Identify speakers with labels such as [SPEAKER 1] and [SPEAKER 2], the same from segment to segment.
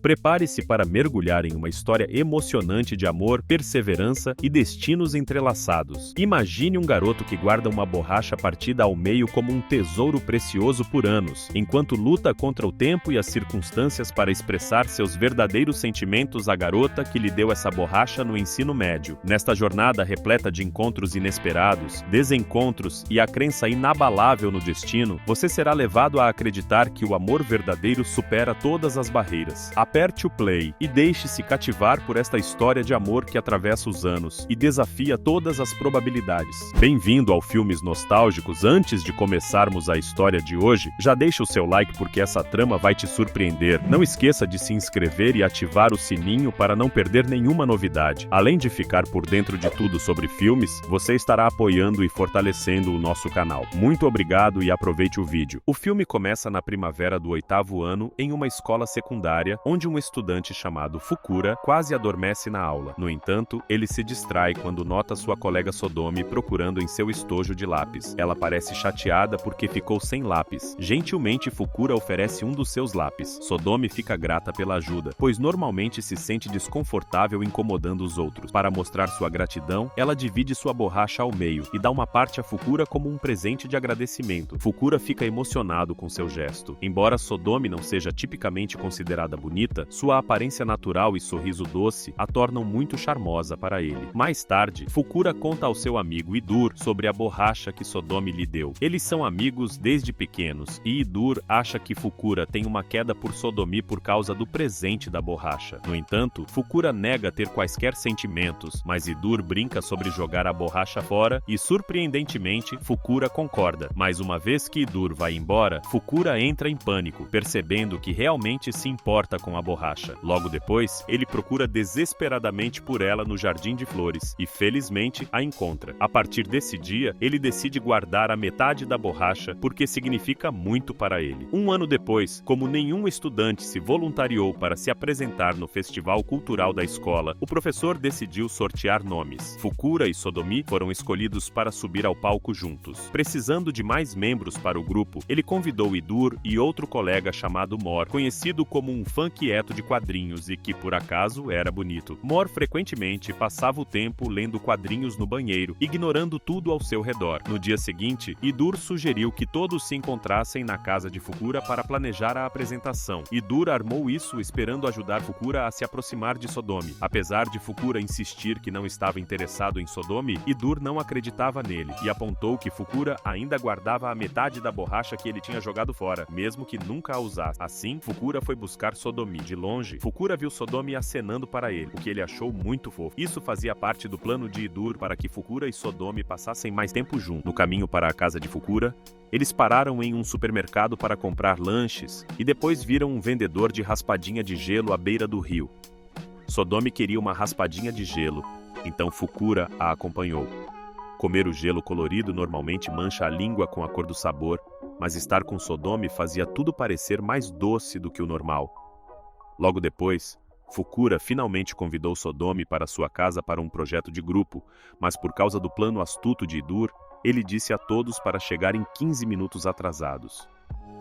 [SPEAKER 1] Prepare-se para mergulhar em uma história emocionante de amor, perseverança e destinos entrelaçados. Imagine um garoto que guarda uma borracha partida ao meio como um tesouro precioso por anos, enquanto luta contra o tempo e as circunstâncias para expressar seus verdadeiros sentimentos à garota que lhe deu essa borracha no ensino médio. Nesta jornada repleta de encontros inesperados, desencontros e a crença inabalável no destino, você será levado a acreditar que o amor verdadeiro supera todas as barreiras. Aperte o play e deixe-se cativar por esta história de amor que atravessa os anos e desafia todas as probabilidades. Bem-vindo ao Filmes Nostálgicos. Antes de começarmos a história de hoje, já deixa o seu like porque essa trama vai te surpreender. Não esqueça de se inscrever e ativar o sininho para não perder nenhuma novidade. Além de ficar por dentro de tudo sobre filmes, você estará apoiando e fortalecendo o nosso canal. Muito obrigado e aproveite o vídeo. O filme começa na primavera do 8º ano em uma escola secundária, onde um estudante chamado Fukura quase adormece na aula. No entanto, ele se distrai quando nota sua colega Sodomi procurando em seu estojo de lápis. Ela parece chateada porque ficou sem lápis. Gentilmente, Fukura oferece um dos seus lápis. Sodomi fica grata pela ajuda, pois normalmente se sente desconfortável incomodando os outros. Para mostrar sua gratidão, ela divide sua borracha ao meio e dá uma parte a Fukura como um presente de agradecimento. Fukura fica emocionado com seu gesto. Embora Sodomi não seja tipicamente considerada bonita, sua aparência natural e sorriso doce a tornam muito charmosa para ele. Mais tarde, Fukura conta ao seu amigo Idur sobre a borracha que Sodomi lhe deu. Eles são amigos desde pequenos e Idur acha que Fukura tem uma queda por Sodomi por causa do presente da borracha. No entanto, Fukura nega ter quaisquer sentimentos, mas Idur brinca sobre jogar a borracha fora e, surpreendentemente, Fukura concorda. Mas uma vez que Idur vai embora, Fukura entra em pânico, percebendo que realmente se importa com a borracha. Logo depois, ele procura desesperadamente por ela no jardim de flores e, felizmente, a encontra. A partir desse dia, ele decide guardar a metade da borracha porque significa muito para ele. Um ano depois, como nenhum estudante se voluntariou para se apresentar no festival cultural da escola, o professor decidiu sortear nomes. Fukura e Sodomi foram escolhidos para subir ao palco juntos. Precisando de mais membros para o grupo, ele convidou Idur e outro colega chamado Mor, conhecido como um fã quieto de quadrinhos e que, por acaso, era bonito. Mor frequentemente passava o tempo lendo quadrinhos no banheiro, ignorando tudo ao seu redor. No dia seguinte, Idur sugeriu que todos se encontrassem na casa de Fukura para planejar a apresentação. Idur armou isso esperando ajudar Fukura a se aproximar de Sodomi. Apesar de Fukura insistir que não estava interessado em Sodomi, Idur não acreditava nele e apontou que Fukura ainda guardava a metade da borracha que ele tinha jogado fora, mesmo que nunca a usasse. Assim, Fukura foi buscar Sodomi. De longe, Fukura viu Sodomi acenando para ele, o que ele achou muito fofo. Isso fazia parte do plano de Idur para que Fukura e Sodomi passassem mais tempo juntos. No caminho para a casa de Fukura, eles pararam em um supermercado para comprar lanches e depois viram um vendedor de raspadinha de gelo à beira do rio. Sodomi queria uma raspadinha de gelo, então Fukura a acompanhou. Comer o gelo colorido normalmente mancha a língua com a cor do sabor, mas estar com Sodomi fazia tudo parecer mais doce do que o normal. Logo depois, Fukura finalmente convidou Sodomi para sua casa para um projeto de grupo, mas por causa do plano astuto de Idur, ele disse a todos para chegarem 15 minutos atrasados.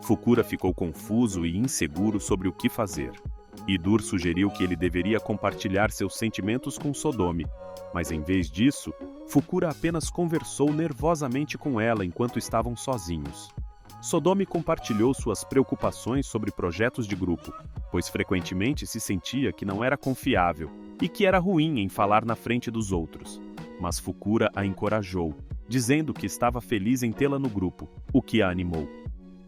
[SPEAKER 1] Fukura ficou confuso e inseguro sobre o que fazer. Idur sugeriu que ele deveria compartilhar seus sentimentos com Sodomi, mas em vez disso, Fukura apenas conversou nervosamente com ela enquanto estavam sozinhos. Sodomi compartilhou suas preocupações sobre projetos de grupo, pois frequentemente se sentia que não era confiável e que era ruim em falar na frente dos outros. Mas Fukura a encorajou, dizendo que estava feliz em tê-la no grupo, o que a animou.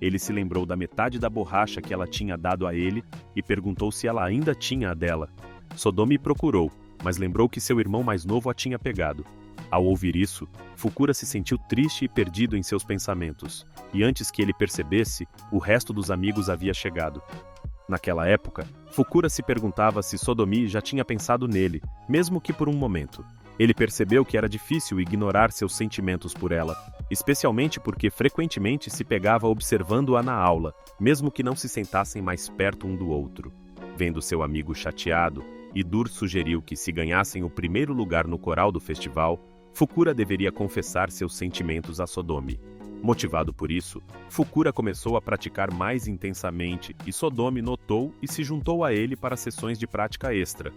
[SPEAKER 1] Ele se lembrou da metade da borracha que ela tinha dado a ele e perguntou se ela ainda tinha a dela. Sodomi procurou, mas lembrou que seu irmão mais novo a tinha pegado. Ao ouvir isso, Fukura se sentiu triste e perdido em seus pensamentos, e antes que ele percebesse, o resto dos amigos havia chegado. Naquela época, Fukura se perguntava se Sodomi já tinha pensado nele, mesmo que por um momento. Ele percebeu que era difícil ignorar seus sentimentos por ela, especialmente porque frequentemente se pegava observando-a na aula, mesmo que não se sentassem mais perto um do outro. Vendo seu amigo chateado, Idur sugeriu que, se ganhassem o primeiro lugar no coral do festival, Fukura deveria confessar seus sentimentos a Sodomi. Motivado por isso, Fukura começou a praticar mais intensamente e Sodomi notou e se juntou a ele para sessões de prática extra.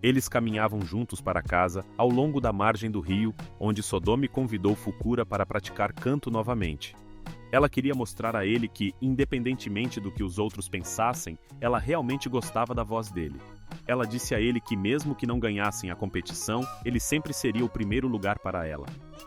[SPEAKER 1] Eles caminhavam juntos para casa, ao longo da margem do rio, onde Sodomi convidou Fukura para praticar canto novamente. Ela queria mostrar a ele que, independentemente do que os outros pensassem, ela realmente gostava da voz dele. Ela disse a ele que mesmo que não ganhassem a competição, ele sempre seria o primeiro lugar para ela.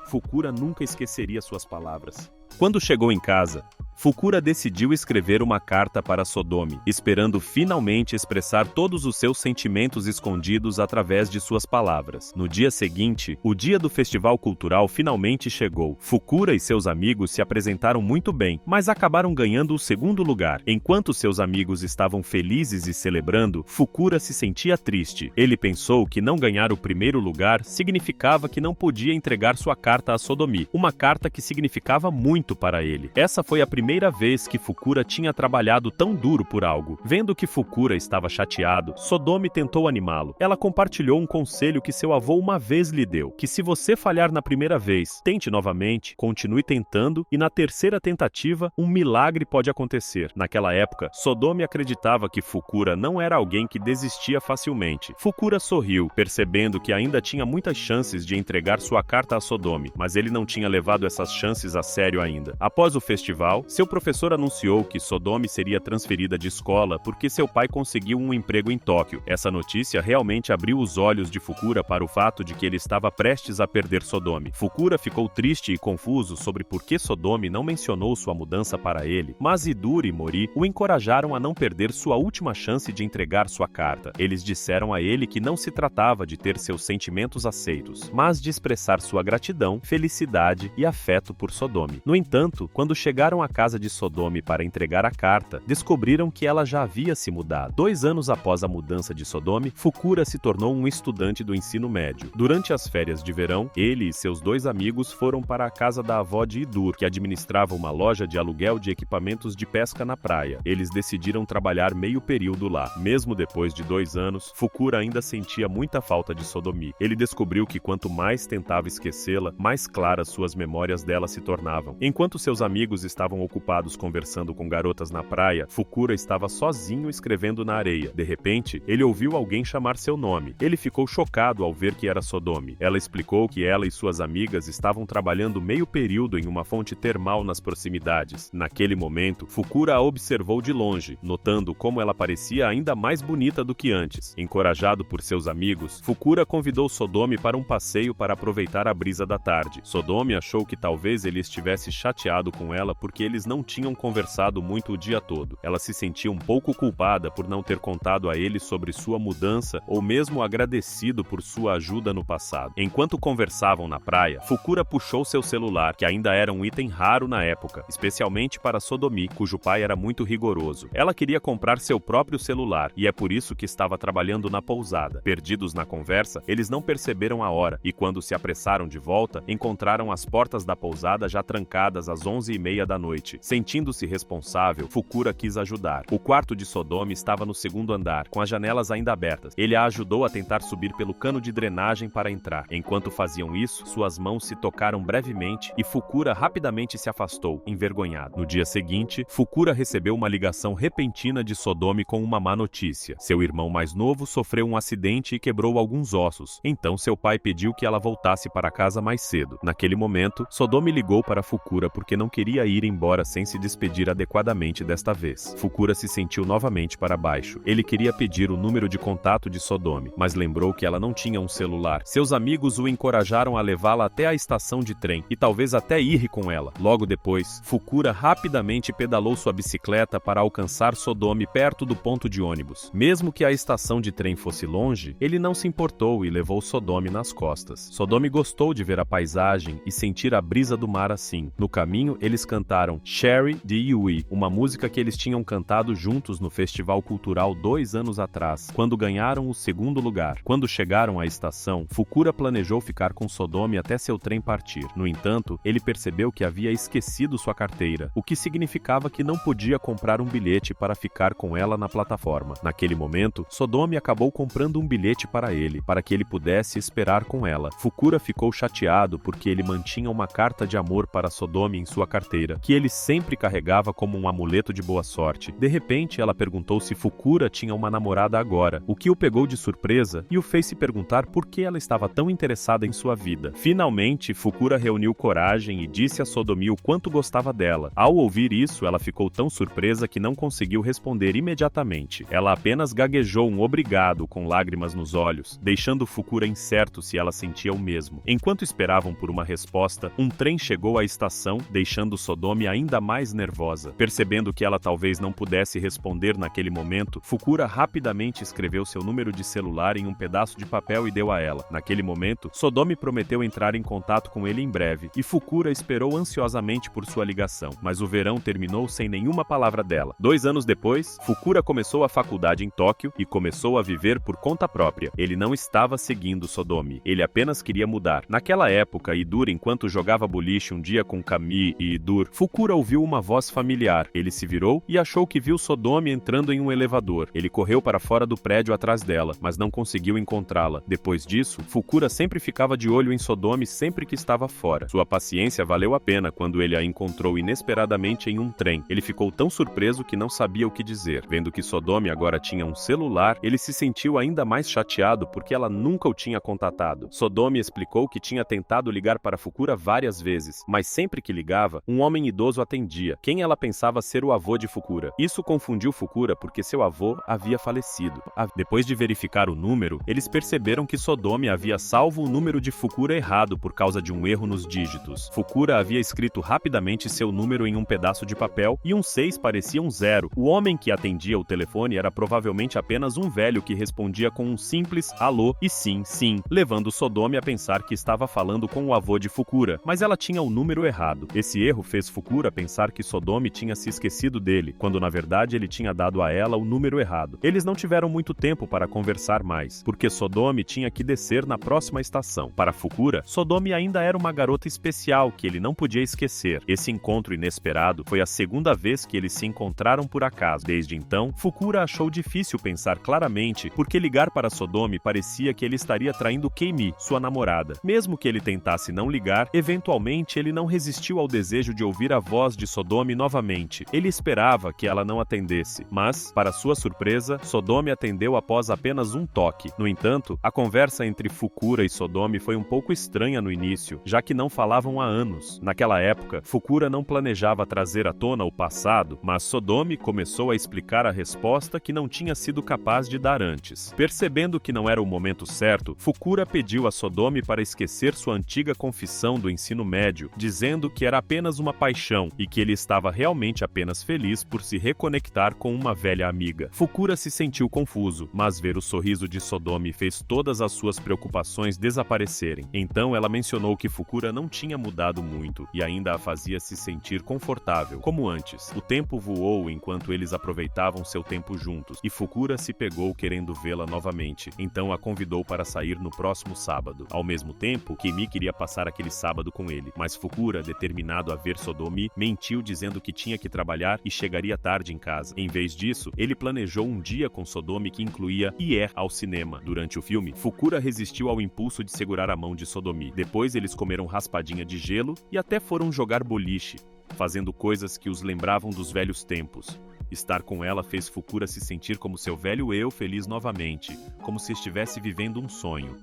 [SPEAKER 1] Fukura nunca esqueceria suas palavras. Quando chegou em casa, Fukura decidiu escrever uma carta para Sodomi, esperando finalmente expressar todos os seus sentimentos escondidos através de suas palavras. No dia seguinte, o dia do festival cultural finalmente chegou. Fukura e seus amigos se apresentaram muito bem, mas acabaram ganhando o segundo lugar. Enquanto seus amigos estavam felizes e celebrando, Fukura se sentia triste. Ele pensou que não ganhar o primeiro lugar significava que não podia entregar sua carta a Sodomi, uma carta que significava muito para ele. Essa foi a primeira vez que Fukura tinha trabalhado tão duro por algo. Vendo que Fukura estava chateado, Sodomi tentou animá-lo. Ela compartilhou um conselho que seu avô uma vez lhe deu, que se você falhar na primeira vez, tente novamente, continue tentando e na terceira tentativa, um milagre pode acontecer. Naquela época, Sodomi acreditava que Fukura não era alguém que desistia facilmente. Fukura sorriu, percebendo que ainda tinha muitas chances de entregar sua carta a Sodomi, mas ele não tinha levado essas chances a sério ainda. Após o festival, seu professor anunciou que Sodomi seria transferida de escola porque seu pai conseguiu um emprego em Tóquio. Essa notícia realmente abriu os olhos de Fukura para o fato de que ele estava prestes a perder Sodomi. Fukura ficou triste e confuso sobre por que Sodomi não mencionou sua mudança para ele, mas Iduri e Mori o encorajaram a não perder sua última chance de entregar sua carta. Eles disseram a ele que não se tratava de ter seus sentimentos aceitos, mas de expressar sua gratidão, felicidade e afeto por Sodomi. No entanto, quando chegaram à casa de Sodomi para entregar a carta, descobriram que ela já havia se mudado. 2 anos após a mudança de Sodomi, Fukura se tornou um estudante do ensino médio. Durante as férias de verão, ele e seus 2 amigos foram para a casa da avó de Idur, que administrava uma loja de aluguel de equipamentos de pesca na praia. Eles decidiram trabalhar meio período lá. Mesmo depois de 2 anos, Fukura ainda sentia muita falta de Sodomi. Ele descobriu que quanto mais tentava esquecê-la, mais claras suas memórias dela se tornavam. Enquanto seus amigos estavam ocupados conversando com garotas na praia, Fukura estava sozinho escrevendo na areia. De repente, ele ouviu alguém chamar seu nome. Ele ficou chocado ao ver que era Sodomi. Ela explicou que ela e suas amigas estavam trabalhando meio período em uma fonte termal nas proximidades. Naquele momento, Fukura a observou de longe, notando como ela parecia ainda mais bonita do que antes. Encorajado por seus amigos, Fukura convidou Sodomi para um passeio para aproveitar a brisa da tarde. Sodomi achou que talvez ele estivesse chateado com ela porque eles não tinham conversado muito o dia todo. Ela se sentia um pouco culpada por não ter contado a ele sobre sua mudança ou mesmo agradecido por sua ajuda no passado. Enquanto conversavam na praia, Fukura puxou seu celular, que ainda era um item raro na época, especialmente para Sodomi, cujo pai era muito rigoroso. Ela queria comprar seu próprio celular e é por isso que estava trabalhando na pousada. Perdidos na conversa, eles não perceberam a hora e quando se apressaram de volta, encontraram as portas da pousada já trancadas às 11h30 da noite. Sentindo-se responsável, Fukura quis ajudar. O quarto de Sodomi estava no segundo andar, com as janelas ainda abertas. Ele a ajudou a tentar subir pelo cano de drenagem para entrar. Enquanto faziam isso, suas mãos se tocaram brevemente e Fukura rapidamente se afastou, envergonhado. No dia seguinte, Fukura recebeu uma ligação repentina de Sodomi com uma má notícia. Seu irmão mais novo sofreu um acidente e quebrou alguns ossos. Então seu pai pediu que ela voltasse para casa mais cedo. Naquele momento, Sodomi ligou para Fukura porque não queria ir embora sem se despedir adequadamente desta vez. Fukura se sentiu novamente para baixo. Ele queria pedir o número de contato de Sodomi, mas lembrou que ela não tinha um celular. Seus amigos o encorajaram a levá-la até a estação de trem e talvez até ir com ela. Logo depois, Fukura rapidamente pedalou sua bicicleta para alcançar Sodomi perto do ponto de ônibus. Mesmo que a estação de trem fosse longe, ele não se importou e levou Sodomi nas costas. Sodomi gostou de ver a paisagem e sentir a brisa do mar assim. No caminho, eles cantaram Sherry de Yui, uma música que eles tinham cantado juntos no Festival Cultural 2 anos atrás, quando ganharam o segundo lugar. Quando chegaram à estação, Fukura planejou ficar com Sodomi até seu trem partir. No entanto, ele percebeu que havia esquecido sua carteira, o que significava que não podia comprar um bilhete para ficar com ela na plataforma. Naquele momento, Sodomi acabou comprando um bilhete para ele, para que ele pudesse esperar com ela. Fukura ficou chateado porque ele mantinha uma carta de amor para Sodomi em sua carteira, que ele sempre carregava como um amuleto de boa sorte. De repente, ela perguntou se Fukura tinha uma namorada agora, o que o pegou de surpresa e o fez se perguntar por que ela estava tão interessada em sua vida. Finalmente, Fukura reuniu coragem e disse a Sodomi o quanto gostava dela. Ao ouvir isso, ela ficou tão surpresa que não conseguiu responder imediatamente. Ela apenas gaguejou um obrigado com lágrimas nos olhos, deixando Fukura incerto se ela sentia o mesmo. Enquanto esperavam por uma resposta, um trem chegou à estação, deixando Sodomi ainda mais nervosa. Percebendo que ela talvez não pudesse responder naquele momento, Fukura rapidamente escreveu seu número de celular em um pedaço de papel e deu a ela. Naquele momento, Sodomi prometeu entrar em contato com ele em breve, e Fukura esperou ansiosamente por sua ligação, mas o verão terminou sem nenhuma palavra dela. 2 anos depois, Fukura começou a faculdade em Tóquio e começou a viver por conta própria. Ele não estava seguindo Sodomi, ele apenas queria mudar. Naquela época, Idur, enquanto jogava boliche um dia com Kami e Idur, Fukura ouviu uma voz familiar. Ele se virou e achou que viu Sodomi entrando em um elevador. Ele correu para fora do prédio atrás dela, mas não conseguiu encontrá-la. Depois disso, Fukura sempre ficava de olho em Sodomi sempre que estava fora. Sua paciência valeu a pena quando ele a encontrou inesperadamente em um trem. Ele ficou tão surpreso que não sabia o que dizer. Vendo que Sodomi agora tinha um celular, ele se sentiu ainda mais chateado porque ela nunca o tinha contatado. Sodomi explicou que tinha tentado ligar para Fukura várias vezes, mas sempre que ligava, um homem idoso atendia, quem ela pensava ser o avô de Fukura. Isso confundiu Fukura porque seu avô havia falecido. Depois de verificar o número, eles perceberam que Sodomi havia salvo o número de Fukura errado por causa de um erro nos dígitos. Fukura havia escrito rapidamente seu número em um pedaço de papel e um 6 parecia um 0. O homem que atendia o telefone era provavelmente apenas um velho que respondia com um simples alô e sim, sim, levando Sodomi a pensar que estava falando com o avô de Fukura, mas ela tinha o número errado. Esse erro fez Fukura pensar que Sodomi tinha se esquecido dele, quando na verdade ele tinha dado a ela o número errado. Eles não tiveram muito tempo para conversar mais, porque Sodomi tinha que descer na próxima estação. Para Fukura, Sodomi ainda era uma garota especial que ele não podia esquecer. Esse encontro inesperado foi a segunda vez que eles se encontraram por acaso. Desde então, Fukura achou difícil pensar claramente, porque ligar para Sodomi parecia que ele estaria traindo Keimi, sua namorada. Mesmo que ele tentasse não ligar, eventualmente ele não resistiu ao desejo de ouvir a voz de Sodomi novamente. Ele esperava que ela não atendesse, mas, para sua surpresa, Sodomi atendeu após apenas um toque. No entanto, a conversa entre Fukura e Sodomi foi um pouco estranha no início, já que não falavam há anos. Naquela época, Fukura não planejava trazer à tona o passado, mas Sodomi começou a explicar a resposta que não tinha sido capaz de dar antes. Percebendo que não era o momento certo, Fukura pediu a Sodomi para esquecer sua antiga confissão do ensino médio, dizendo que era apenas uma paixão e que ele estava realmente apenas feliz por se reconectar com uma velha amiga. Fukura se sentiu confuso, mas ver o sorriso de Sodomi fez todas as suas preocupações desaparecerem. Então ela mencionou que Fukura não tinha mudado muito e ainda a fazia se sentir confortável, como antes. O tempo voou enquanto eles aproveitavam seu tempo juntos, e Fukura se pegou querendo vê-la novamente, então a convidou para sair no próximo sábado. Ao mesmo tempo, Keimi queria passar aquele sábado com ele, mas Fukura, determinado a ver Sodomi, mentiu dizendo que tinha que trabalhar e chegaria tarde em casa. Em vez disso, ele planejou um dia com Sodomi que incluía ir ao cinema. Durante o filme, Fukura resistiu ao impulso de segurar a mão de Sodomi. Depois eles comeram raspadinha de gelo e até foram jogar boliche, fazendo coisas que os lembravam dos velhos tempos. Estar com ela fez Fukura se sentir como seu velho eu feliz novamente, como se estivesse vivendo um sonho.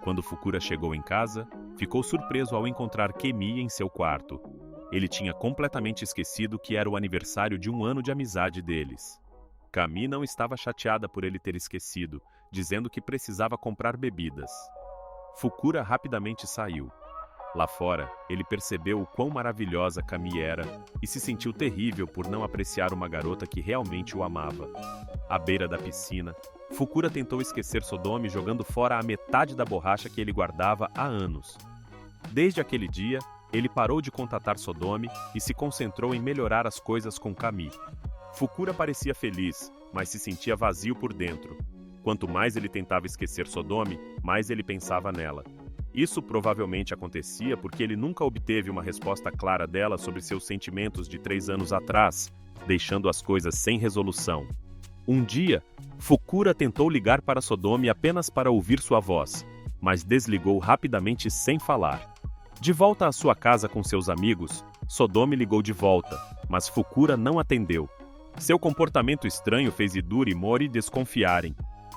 [SPEAKER 1] Quando Fukura chegou em casa, ficou surpreso ao encontrar Keimi em seu quarto. Ele tinha completamente esquecido que era o aniversário de um ano de amizade deles. Kami não estava chateada por ele ter esquecido, dizendo que precisava comprar bebidas. Fukura rapidamente saiu. Lá fora, ele percebeu o quão maravilhosa Kami era e se sentiu terrível por não apreciar uma garota que realmente o amava. À beira da piscina, Fukura tentou esquecer Sodomi jogando fora a metade da borracha que ele guardava há anos. Desde aquele dia, ele parou de contatar Sodomi e se concentrou em melhorar as coisas com Kami. Fukura parecia feliz, mas se sentia vazio por dentro. Quanto mais ele tentava esquecer Sodomi, mais ele pensava nela. Isso provavelmente acontecia porque ele nunca obteve uma resposta clara dela sobre seus sentimentos de 3 anos atrás, deixando as coisas sem resolução. Um dia, Fukura tentou ligar para Sodomi apenas para ouvir sua voz, mas desligou rapidamente sem falar. De volta à sua casa com seus amigos, Sodomi ligou de volta, mas Fukura não atendeu. Seu comportamento estranho fez Iduri e Mori desconfiarem.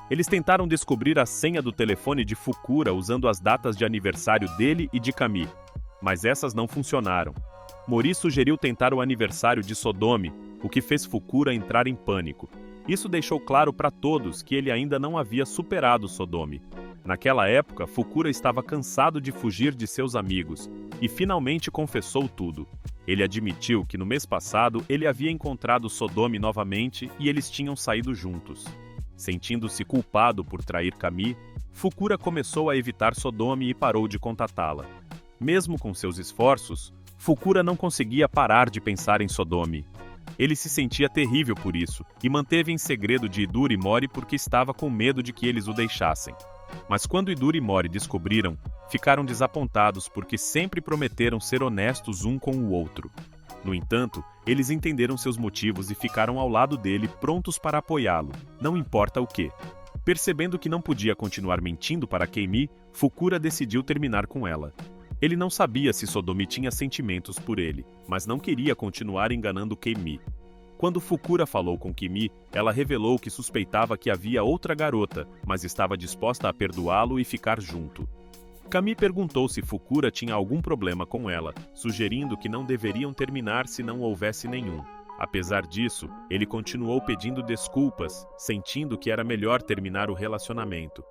[SPEAKER 1] Eles tentaram descobrir a senha do telefone de Fukura usando as datas de aniversário dele e de Kami, mas essas não funcionaram. Mori sugeriu tentar o aniversário de Sodomi, o que fez Fukura entrar em pânico. Isso deixou claro para todos que ele ainda não havia superado Sodomi. Naquela época, Fukura estava cansado de fugir de seus amigos e finalmente confessou tudo. Ele admitiu que no mês passado ele havia encontrado Sodomi novamente e eles tinham saído juntos. Sentindo-se culpado por trair Kami, Fukura começou a evitar Sodomi e parou de contatá-la. Mesmo com seus esforços, Fukura não conseguia parar de pensar em Sodomi. Ele se sentia terrível por isso e manteve em segredo de Iduri e Mori porque estava com medo de que eles o deixassem. Mas quando Iduri e Mori descobriram, ficaram desapontados porque sempre prometeram ser honestos um com o outro. No entanto, eles entenderam seus motivos e ficaram ao lado dele, prontos para apoiá-lo, não importa o que. Percebendo que não podia continuar mentindo para Keimi, Fukura decidiu terminar com ela. Ele não sabia se Sodomi tinha sentimentos por ele, mas não queria continuar enganando Keimi. Quando Fukura falou com Kimi, ela revelou que suspeitava que havia outra garota, mas estava disposta a perdoá-lo e ficar junto. Kami perguntou se Fukura tinha algum problema com ela, sugerindo que não deveriam terminar se não houvesse nenhum. Apesar disso, ele continuou pedindo desculpas, sentindo que era melhor terminar o relacionamento.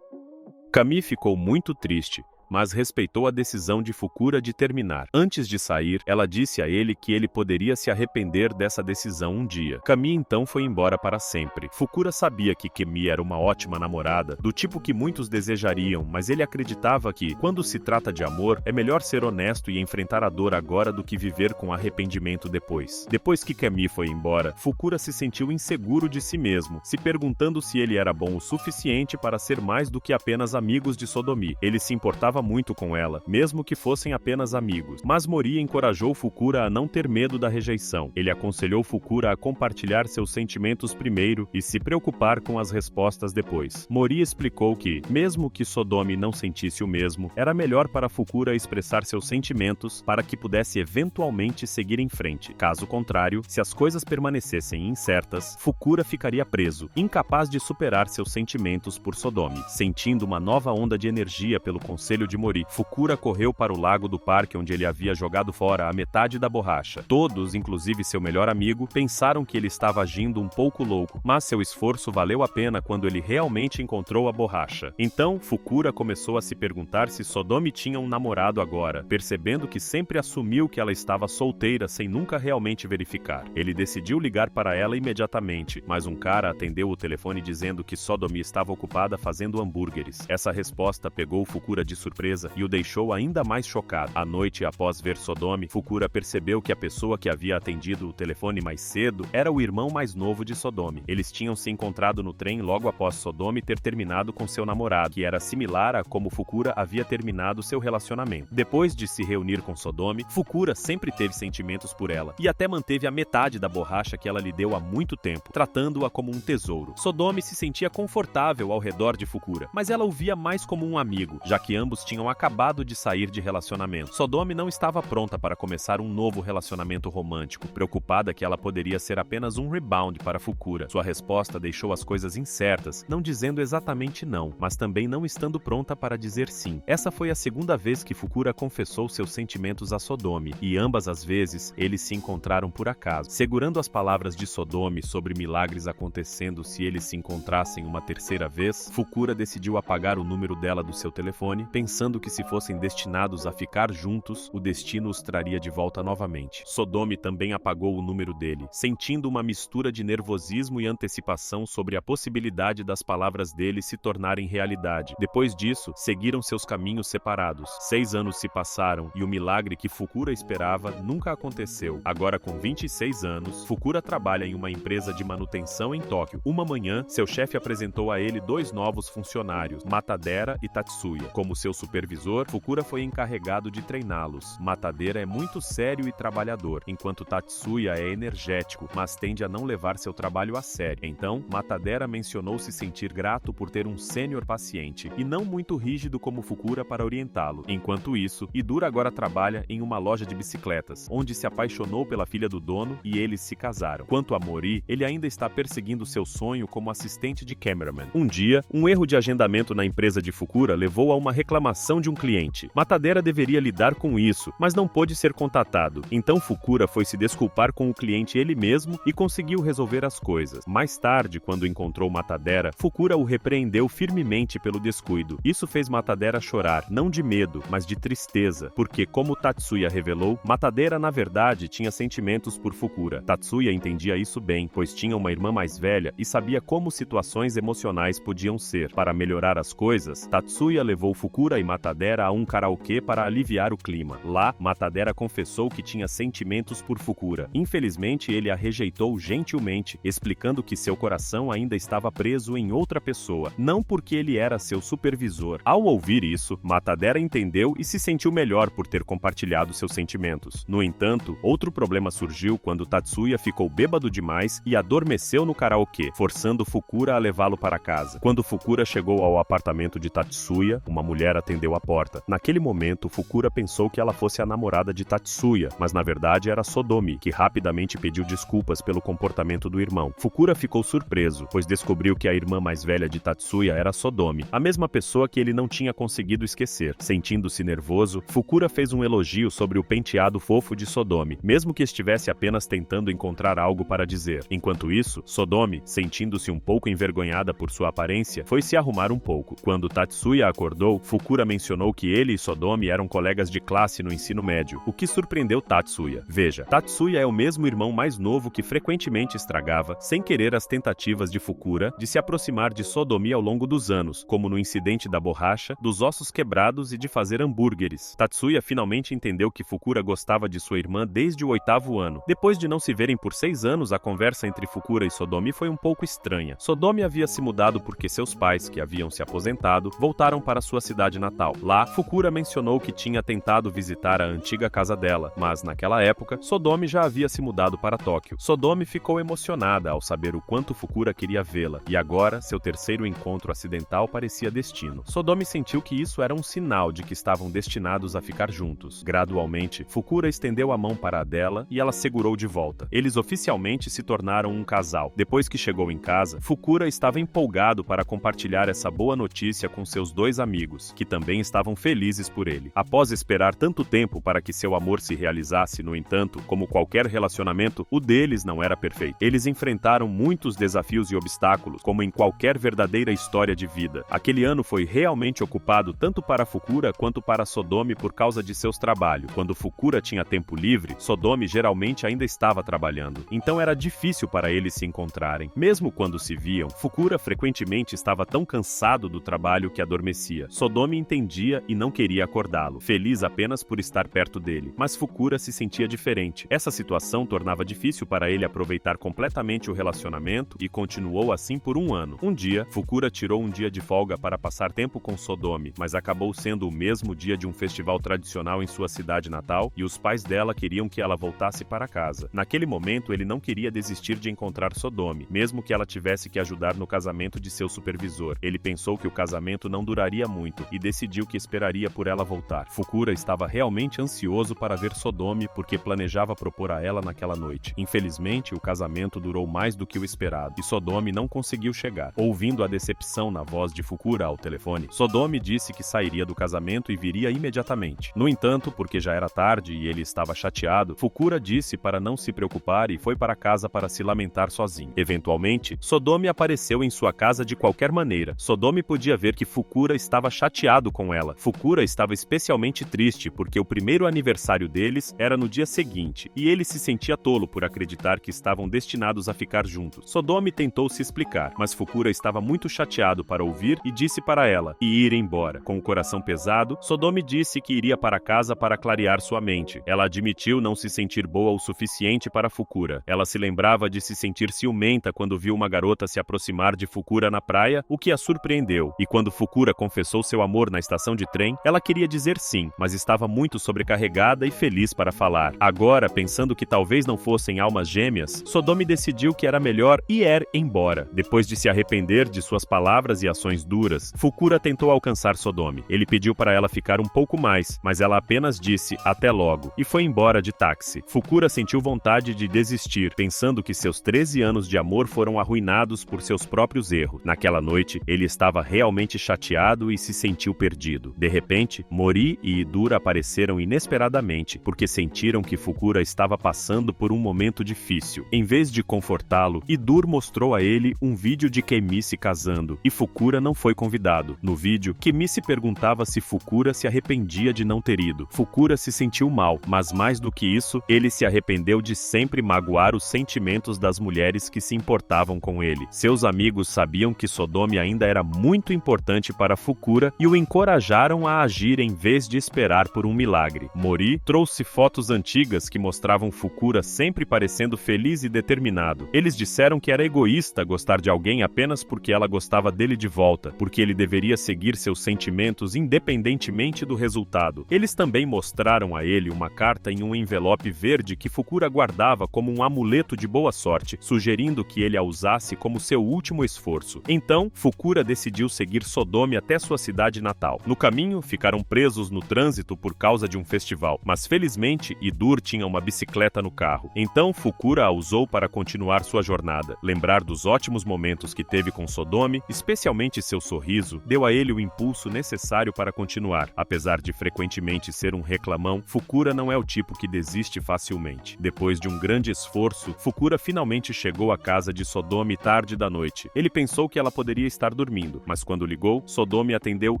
[SPEAKER 1] Kami ficou muito triste, mas respeitou a decisão de Fukura de terminar. Antes de sair, ela disse a ele que ele poderia se arrepender dessa decisão um dia. Kami então foi embora para sempre. Fukura sabia que Kemi era uma ótima namorada, do tipo que muitos desejariam, mas ele acreditava que, quando se trata de amor, é melhor ser honesto e enfrentar a dor agora do que viver com arrependimento depois. Depois que Kemi foi embora, Fukura se sentiu inseguro de si mesmo, se perguntando se ele era bom o suficiente para ser mais do que apenas amigos de Sodomi. Ele se importava muito com ela, mesmo que fossem apenas amigos. Mas Mori encorajou Fukura a não ter medo da rejeição. Ele aconselhou Fukura a compartilhar seus sentimentos primeiro e se preocupar com as respostas depois. Mori explicou que, mesmo que Sodomi não sentisse o mesmo, era melhor para Fukura expressar seus sentimentos para que pudesse eventualmente seguir em frente. Caso contrário, se as coisas permanecessem incertas, Fukura ficaria preso, incapaz de superar seus sentimentos por Sodomi. Sentindo uma nova onda de energia pelo conselho de Mori, Fukura correu para o lago do parque onde ele havia jogado fora a metade da borracha. Todos, inclusive seu melhor amigo, pensaram que ele estava agindo um pouco louco, mas seu esforço valeu a pena quando ele realmente encontrou a borracha. Então, Fukura começou a se perguntar se Sodomi tinha um namorado agora, percebendo que sempre assumiu que ela estava solteira sem nunca realmente verificar. Ele decidiu ligar para ela imediatamente, mas um cara atendeu o telefone dizendo que Sodomi estava ocupada fazendo hambúrgueres. Essa resposta pegou Fukura de surpresa e o deixou ainda mais chocado. À noite, após ver Sodomi, Fukura percebeu que a pessoa que havia atendido o telefone mais cedo era o irmão mais novo de Sodomi. Eles tinham se encontrado no trem logo após Sodomi ter terminado com seu namorado, que era similar a como Fukura havia terminado seu relacionamento. Depois de se reunir com Sodomi, Fukura sempre teve sentimentos por ela, e até manteve a metade da borracha que ela lhe deu há muito tempo, tratando-a como um tesouro. Sodomi se sentia confortável ao redor de Fukura, mas ela o via mais como um amigo, já que ambos tinham acabado de sair de relacionamento. Sodomi não estava pronta para começar um novo relacionamento romântico, preocupada que ela poderia ser apenas um rebound para Fukura. Sua resposta deixou as coisas incertas, não dizendo exatamente não, mas também não estando pronta para dizer sim. Essa foi a segunda vez que Fukura confessou seus sentimentos a Sodomi, e ambas as vezes eles se encontraram por acaso. Segurando as palavras de Sodomi sobre milagres acontecendo se eles se encontrassem uma terceira vez, Fukura decidiu apagar o número dela do seu telefone, pensando pensando que se fossem destinados a ficar juntos, o destino os traria de volta novamente. Sodomi também apagou o número dele, sentindo uma mistura de nervosismo e antecipação sobre a possibilidade das palavras dele se tornarem realidade. Depois disso, seguiram seus caminhos separados. 6 anos se passaram e o milagre que Fukura esperava nunca aconteceu. Agora com 26 anos, Fukura trabalha em uma empresa de manutenção em Tóquio. Uma manhã, seu chefe apresentou a ele 2 novos funcionários, Matadera e Tatsuya. Como seu supervisor, Fukura foi encarregado de treiná-los. Matadera é muito sério e trabalhador, enquanto Tatsuya é energético, mas tende a não levar seu trabalho a sério. Então, Matadera mencionou se sentir grato por ter um sênior paciente e não muito rígido como Fukura para orientá-lo. Enquanto isso, Idura agora trabalha em uma loja de bicicletas, onde se apaixonou pela filha do dono e eles se casaram. Quanto a Mori, ele ainda está perseguindo seu sonho como assistente de cameraman. Um dia, um erro de agendamento na empresa de Fukura levou a uma reclamação de um cliente. Matadera deveria lidar com isso, mas não pôde ser contatado. Então Fukura foi se desculpar com o cliente ele mesmo e conseguiu resolver as coisas. Mais tarde, quando encontrou Matadera, Fukura o repreendeu firmemente pelo descuido. Isso fez Matadera chorar, não de medo, mas de tristeza, porque, como Tatsuya revelou, Matadera na verdade tinha sentimentos por Fukura. Tatsuya entendia isso bem, pois tinha uma irmã mais velha e sabia como situações emocionais podiam ser. Para melhorar as coisas, Tatsuya levou Fukura e Matadera a um karaokê para aliviar o clima. Lá, Matadera confessou que tinha sentimentos por Fukura. Infelizmente, ele a rejeitou gentilmente, explicando que seu coração ainda estava preso em outra pessoa, não porque ele era seu supervisor. Ao ouvir isso, Matadera entendeu e se sentiu melhor por ter compartilhado seus sentimentos. No entanto, outro problema surgiu quando Tatsuya ficou bêbado demais e adormeceu no karaokê, forçando Fukura a levá-lo para casa. Quando Fukura chegou ao apartamento de Tatsuya, uma mulher atendeu a porta. Naquele momento, Fukura pensou que ela fosse a namorada de Tatsuya, mas na verdade era Sodomi, que rapidamente pediu desculpas pelo comportamento do irmão. Fukura ficou surpreso, pois descobriu que a irmã mais velha de Tatsuya era Sodomi, a mesma pessoa que ele não tinha conseguido esquecer. Sentindo-se nervoso, Fukura fez um elogio sobre o penteado fofo de Sodomi, mesmo que estivesse apenas tentando encontrar algo para dizer. Enquanto isso, Sodomi, sentindo-se um pouco envergonhada por sua aparência, foi se arrumar um pouco. Quando Tatsuya acordou, Fukura mencionou que ele e Sodomi eram colegas de classe no ensino médio, o que surpreendeu Tatsuya. Veja, Tatsuya é o mesmo irmão mais novo que frequentemente estragava, sem querer, as tentativas de Fukura de se aproximar de Sodomi ao longo dos anos, como no incidente da borracha, dos ossos quebrados e de fazer hambúrgueres. Tatsuya finalmente entendeu que Fukura gostava de sua irmã desde o 8º ano. Depois de não se verem por 6 anos, a conversa entre Fukura e Sodomi foi um pouco estranha. Sodomi havia se mudado porque seus pais, que haviam se aposentado, voltaram para sua cidade natal. Lá, Fukura mencionou que tinha tentado visitar a antiga casa dela, mas naquela época, Sodomi já havia se mudado para Tóquio. Sodomi ficou emocionada ao saber o quanto Fukura queria vê-la, e agora seu terceiro encontro acidental parecia destino. Sodomi sentiu que isso era um sinal de que estavam destinados a ficar juntos. Gradualmente, Fukura estendeu a mão para a dela e ela segurou de volta. Eles oficialmente se tornaram um casal. Depois que chegou em casa, Fukura estava empolgado para compartilhar essa boa notícia com seus 2 amigos, que também estavam felizes por ele. Após esperar tanto tempo para que seu amor se realizasse, no entanto, como qualquer relacionamento, o deles não era perfeito. Eles enfrentaram muitos desafios e obstáculos, como em qualquer verdadeira história de vida. Aquele ano foi realmente ocupado tanto para Fukura quanto para Sodomi por causa de seus trabalhos. Quando Fukura tinha tempo livre, Sodomi geralmente ainda estava trabalhando, então era difícil para eles se encontrarem. Mesmo quando se viam, Fukura frequentemente estava tão cansado do trabalho que adormecia. Sodomi entendia e não queria acordá-lo, feliz apenas por estar perto dele, mas Fukura se sentia diferente. Essa situação tornava difícil para ele aproveitar completamente o relacionamento e continuou assim por 1 ano. Um dia, Fukura tirou um dia de folga para passar tempo com Sodomi, mas acabou sendo o mesmo dia de um festival tradicional em sua cidade natal e os pais dela queriam que ela voltasse para casa. Naquele momento, ele não queria desistir de encontrar Sodomi, mesmo que ela tivesse que ajudar no casamento de seu supervisor. Ele pensou que o casamento não duraria muito e decidiu que esperaria por ela voltar. Fukura estava realmente ansioso para ver Sodomi porque planejava propor a ela naquela noite. Infelizmente, o casamento durou mais do que o esperado e Sodomi não conseguiu chegar. Ouvindo a decepção na voz de Fukura ao telefone, Sodomi disse que sairia do casamento e viria imediatamente. No entanto, porque já era tarde e ele estava chateado, Fukura disse para não se preocupar e foi para casa para se lamentar sozinho. Eventualmente, Sodomi apareceu em sua casa de qualquer maneira. Sodomi podia ver que Fukura estava chateado casado com ela. Fukura estava especialmente triste porque o primeiro aniversário deles era no dia seguinte, e ele se sentia tolo por acreditar que estavam destinados a ficar juntos. Sodomi tentou se explicar, mas Fukura estava muito chateado para ouvir e disse para ela ir embora. Com o coração pesado, Sodomi disse que iria para casa para clarear sua mente. Ela admitiu não se sentir boa o suficiente para Fukura. Ela se lembrava de se sentir ciumenta quando viu uma garota se aproximar de Fukura na praia, o que a surpreendeu. E quando Fukura confessou seu amor na estação de trem, ela queria dizer sim, mas estava muito sobrecarregada e feliz para falar. Agora, pensando que talvez não fossem almas gêmeas, Sodomi decidiu que era melhor ir embora. Depois de se arrepender de suas palavras e ações duras, Fukura tentou alcançar Sodomi. Ele pediu para ela ficar um pouco mais, mas ela apenas disse até logo e foi embora de táxi. Fukura sentiu vontade de desistir, pensando que seus 13 anos de amor foram arruinados por seus próprios erros. Naquela noite, ele estava realmente chateado e se sentiu perdido. De repente, Mori e Idura apareceram inesperadamente, porque sentiram que Fukura estava passando por um momento difícil. Em vez de confortá-lo, Idur mostrou a ele um vídeo de Kemi se casando, e Fukura não foi convidado. No vídeo, Kemi se perguntava se Fukura se arrependia de não ter ido. Fukura se sentiu mal, mas mais do que isso, ele se arrependeu de sempre magoar os sentimentos das mulheres que se importavam com ele. Seus amigos sabiam que Sodomi ainda era muito importante para Fukura e o encorajaram a agir em vez de esperar por um milagre. Mori trouxe fotos antigas que mostravam Fukura sempre parecendo feliz e determinado. Eles disseram que era egoísta gostar de alguém apenas porque ela gostava dele de volta, porque ele deveria seguir seus sentimentos independentemente do resultado. Eles também mostraram a ele uma carta em um envelope verde que Fukura guardava como um amuleto de boa sorte, sugerindo que ele a usasse como seu último esforço. Então, Fukura decidiu seguir Sodomi até sua cidade natal. No caminho, ficaram presos no trânsito por causa de um festival, mas felizmente Idur tinha uma bicicleta no carro. Então, Fukura a usou para continuar sua jornada. Lembrar dos ótimos momentos que teve com Sodomi, especialmente seu sorriso, deu a ele o impulso necessário para continuar. Apesar de frequentemente ser um reclamão, Fukura não é o tipo que desiste facilmente. Depois de um grande esforço, Fukura finalmente chegou à casa de Sodomi tarde da noite. Ele pensou que ela poderia estar dormindo, mas quando ligou, Sodomi atendeu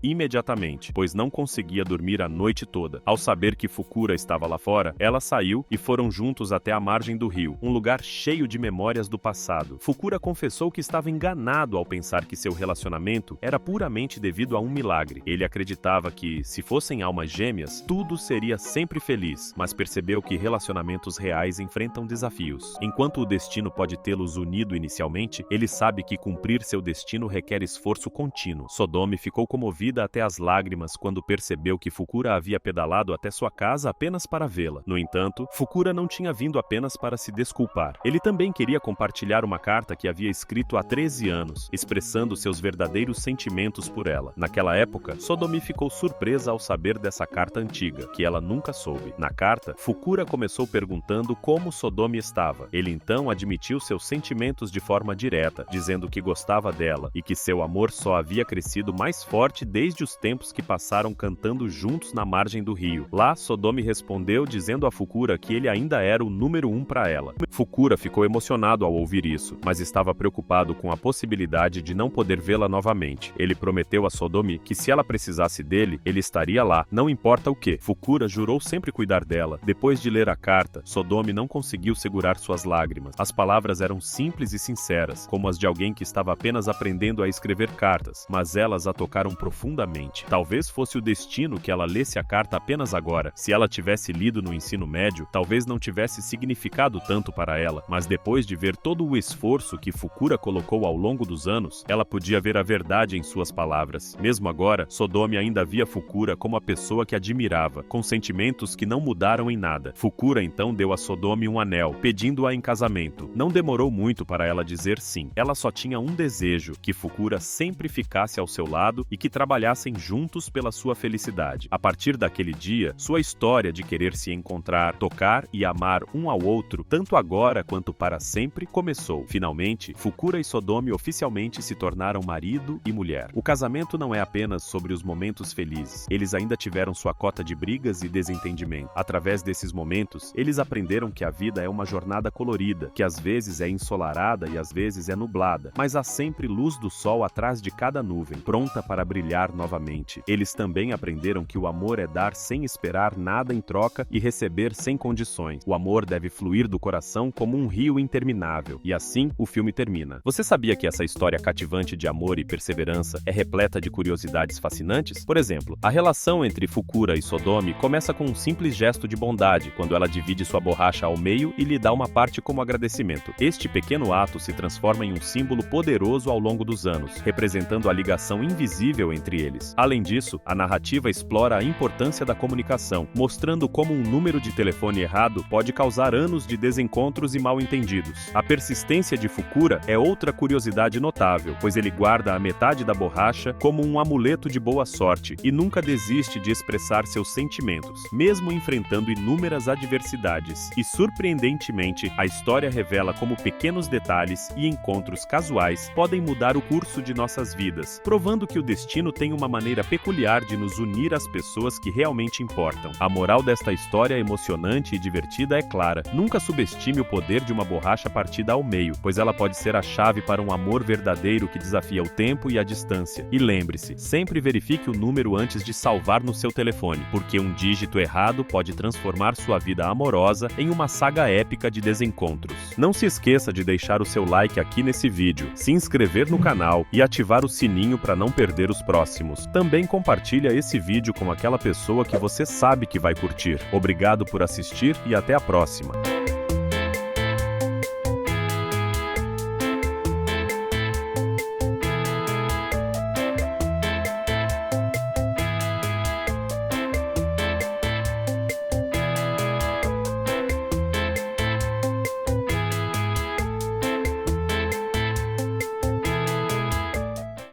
[SPEAKER 1] imediatamente, pois não conseguia dormir a noite toda. Ao saber que Fukura estava lá fora, ela saiu e foram juntos até a margem do rio, um lugar cheio de memórias do passado. Fukura confessou que estava enganado ao pensar que seu relacionamento era puramente devido a um milagre. Ele acreditava que, se fossem almas gêmeas, tudo seria sempre feliz, mas percebeu que relacionamentos reais enfrentam desafios. Enquanto o destino pode tê-los unido inicialmente, ele sabe que cumprir seu destino requer esforço contínuo. Sodomi ficou comovida até as lágrimas quando percebeu que Fukura havia pedalado até sua casa apenas para vê-la. No entanto, Fukura não tinha vindo apenas para se desculpar. Ele também queria compartilhar uma carta que havia escrito há 13 anos, expressando seus verdadeiros sentimentos por ela. Naquela época, Sodomi ficou surpresa ao saber dessa carta antiga, que ela nunca soube. Na carta, Fukura começou perguntando como Sodomi estava. Ele então admitiu seus sentimentos de forma direta, dizendo que gostava dela e que seu amor só havia crescido mais forte desde os tempos que passaram cantando juntos na margem do rio. Lá, Sodomi respondeu dizendo a Fukura que ele ainda era o número 1 para ela. Fukura ficou emocionado ao ouvir isso, mas estava preocupado com a possibilidade de não poder vê-la novamente. Ele prometeu a Sodomi que se ela precisasse dele, ele estaria lá, não importa o que. Fukura jurou sempre cuidar dela. Depois de ler a carta, Sodomi não conseguiu segurar suas lágrimas. As palavras eram simples e sinceras, como as de alguém que estava apenas aprendendo a escrever cartas, mas elas a tocaram profundamente. Talvez fosse o destino que ela lesse a carta apenas agora. Se ela tivesse lido no ensino médio, talvez não tivesse significado tanto para ela, mas depois de ver todo o esforço que Fukura colocou ao longo dos anos, ela podia ver a verdade em suas palavras. Mesmo agora, Sodomi ainda via Fukura como a pessoa que admirava, com sentimentos que não mudaram em nada. Fukura então deu a Sodomi um anel, pedindo-a em casamento. Não demorou muito para ela dizer sim. Ela só tinha um desejo, que Fukura sempre ficasse ao seu lado e que trabalhassem juntos pela sua felicidade. A partir daquele dia, sua história de querer se encontrar, tocar e amar um ao outro, tanto agora quanto para sempre, começou. Finalmente, Fukura e Sodomi oficialmente se tornaram marido e mulher. O casamento não é apenas sobre os momentos felizes. Eles ainda tiveram sua cota de brigas e desentendimento. Através desses momentos, eles aprenderam que a vida é uma jornada colorida, que às vezes é ensolarada e às vezes é nublada, mas há sempre luz do sol atrás de cada nuvem, pronta para brilhar novamente. novamente. Eles também aprenderam que o amor é dar sem esperar nada em troca e receber sem condições. O amor deve fluir do coração como um rio interminável. E assim, o filme termina. Você sabia que essa história cativante de amor e perseverança é repleta de curiosidades fascinantes? Por exemplo, a relação entre Fukura e Sodomi começa com um simples gesto de bondade, quando ela divide sua borracha ao meio e lhe dá uma parte como agradecimento. Este pequeno ato se transforma em um símbolo poderoso ao longo dos anos, representando a ligação invisível entre eles. Além disso, a narrativa explora a importância da comunicação, mostrando como um número de telefone errado pode causar anos de desencontros e mal-entendidos. A persistência de Fukura é outra curiosidade notável, pois ele guarda a metade da borracha como um amuleto de boa sorte e nunca desiste de expressar seus sentimentos, mesmo enfrentando inúmeras adversidades. E surpreendentemente, a história revela como pequenos detalhes e encontros casuais podem mudar o curso de nossas vidas, provando que o destino tem uma maneira peculiar de nos unir às pessoas que realmente importam. A moral desta história emocionante e divertida é clara: nunca subestime o poder de uma borracha partida ao meio, pois ela pode ser a chave para um amor verdadeiro que desafia o tempo e a distância. E lembre-se, sempre verifique o número antes de salvar no seu telefone, porque um dígito errado pode transformar sua vida amorosa em uma saga épica de desencontros. Não se esqueça de deixar o seu like aqui nesse vídeo, se inscrever no canal e ativar o sininho para não perder os próximos. Também compartilha esse vídeo com aquela pessoa que você sabe que vai curtir. Obrigado por assistir e até a próxima.